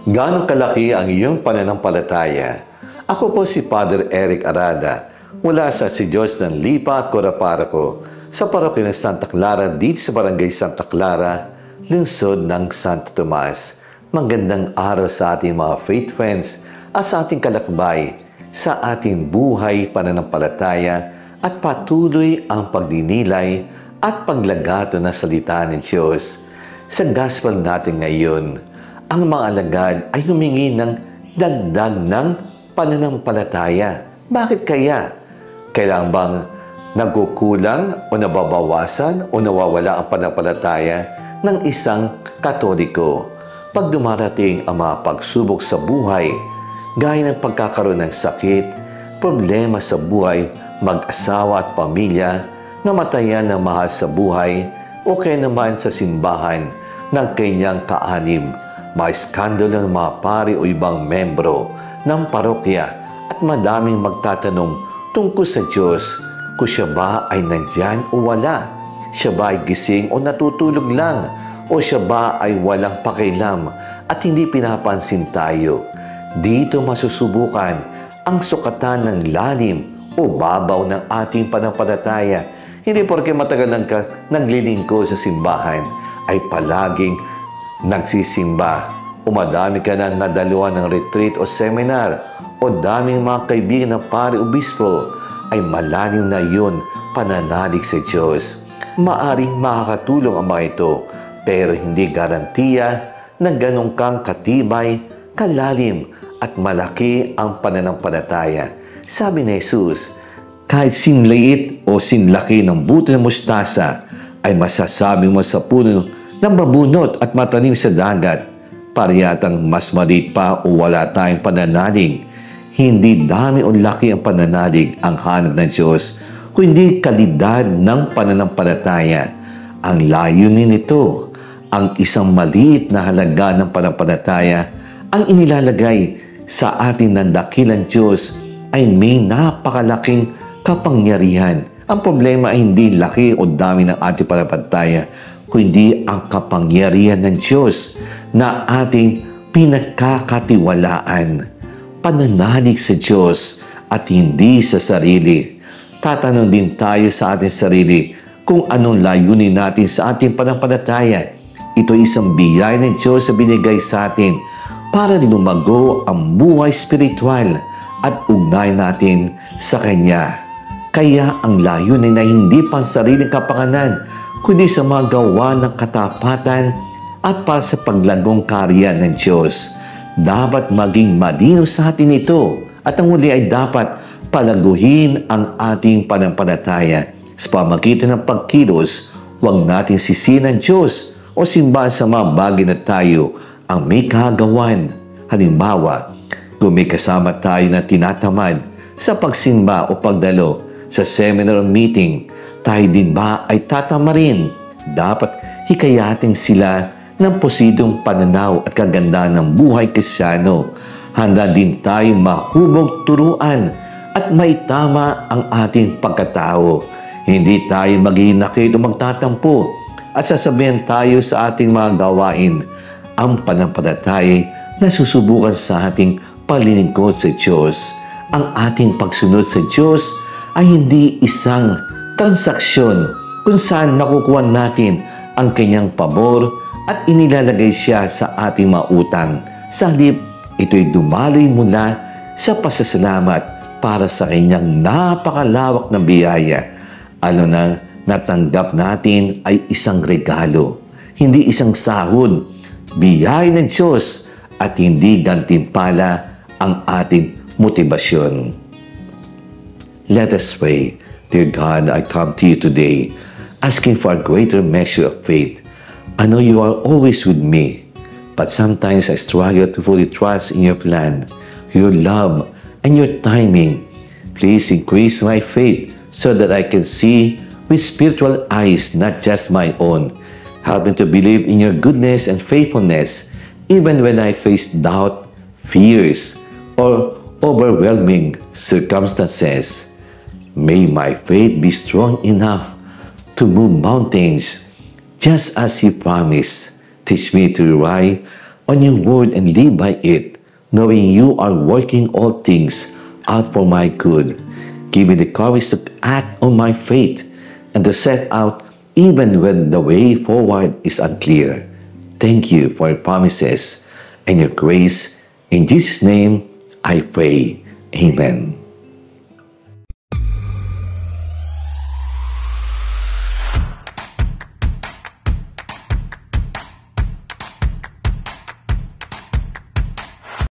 Gaano kalaki ang iyong pananampalataya? Ako po si Father Eric Arada mula sa Si Diyos ng Lipa at Corapaco sa parokya ng Santa Clara dito sa Barangay Santa Clara, lungsod ng Santo Tomas. Magandang araw sa ating mga faith friends at sa ating kalakbay sa ating buhay pananampalataya at patuloy ang pagdinilay at paglagato ng salita ng Diyos. Sa gospel natin ngayon, ang mga alagad ay humingi ng dagdag ng pananampalataya. Bakit kaya? Kailangan bang nagkukulang o nababawasan o nawawala ang pananampalataya ng isang Katoliko pag dumarating ang mga pagsubok sa buhay, gaya ng pagkakaroon ng sakit, problema sa buhay, mag-asawa at pamilya, namatayan ng mahal sa buhay, o kaya naman sa simbahan ng kanyang kaanim, may skandalo ng mga pari o ibang membro ng parokya at madaming magtatanong tungkol sa Diyos kung siya ba ay nandyan o wala. Siya ba ay gising o natutulog lang? O siya ba ay walang pakialam at hindi pinapansin tayo? Dito masusubukan ang sukatan ng lalim o babaw ng ating pananampalataya. Hindi porke matagal naglilingkod sa simbahan ay palaging nagsisimba o madami ka na nadaluhan ng retreat o seminar o daming mga kaibigan ng pari o bispo, ay malalim na yun pananalig sa Diyos. Maaring makakatulong ang mga ito, pero hindi garantiya na ganun kang katibay, kalalim at malaki ang pananampalataya. Sabi ni Jesus, kahit sinliit o sinlaki ng buto ng mustasa ay masasabi mo sa puno ng mabunot at matanim sa dagat, pariyatang mas maliit pa o wala tayong pananalig. Hindi dami o laki ang pananalig ang hanap ng Diyos, kundi kalidad ng pananampalataya. Ang layunin nito, ang isang maliit na halaga ng pananampalataya ang inilalagay sa atin ng dakilang Diyos ay may napakalaking kapangyarihan. Ang problema ay hindi laki o dami ng ating pananampalataya, kundi ang kapangyarihan ng Diyos na ating pinagkakatiwalaan. Pananalig sa Diyos at hindi sa sarili. Tatanong din tayo sa ating sarili kung anong layunin natin sa ating pananampalataya. Ito ay isang biyaya ng Diyos na binigay sa atin para lumago ang buhay spiritual at ugnay natin sa Kanya. Kaya ang layunin ay hindi pang sariling kapanganan, kundi sa mga gawa ng katapatan at para sa paglagong karya ng Diyos. Dapat maging malinaw sa atin ito at ang huli ay dapat palaguhin ang ating pananampalataya. Sa pamagitan ng pagkilos, huwag natin sisihin ang Diyos o simbahan sa mga bagay na tayo ang may kagawan. Halimbawa, kung may kasama tayo na tinatamad sa pagsimba o pagdalo sa seminar o meeting, tayo din ba ay tatama rin? Dapat hikayatin sila ng posidong pananaw at kagandahan ng buhay Kristiyano. Handa din tayo mahubog turuan at maitama ang ating pagkatao. Hindi tayo maghihinakit o magtatampo at sasabihan tayo sa ating mga gawain. Ang pananampalataya na susubukan sa ating paglilingkod sa Diyos. Ang ating pagsunod sa Diyos ay hindi isang transaksyon kung saan nakukuha natin ang kanyang pabor at inilalagay siya sa ating mga utang. Sa halip, ito'y dumaloy mula sa pasasalamat para sa kanyang napakalawak na biyaya. Ano na natanggap natin ay isang regalo, hindi isang sahod, biyaya ng Diyos at hindi gantimpala ang ating motibasyon. Let us pray. Dear God, I come to you today asking for a greater measure of faith. I know you are always with me, but sometimes I struggle to fully trust in your plan, your love, and your timing. Please increase my faith so that I can see with spiritual eyes, not just my own. Help me to believe in your goodness and faithfulness, even when I face doubt, fears, or overwhelming circumstances. May my faith be strong enough to move mountains, just as you promised. Teach me to rely on your word and live by it, knowing you are working all things out for my good. Give me the courage to act on my faith and to set out even when the way forward is unclear. Thank you for your promises and your grace. In Jesus' name, I pray. Amen.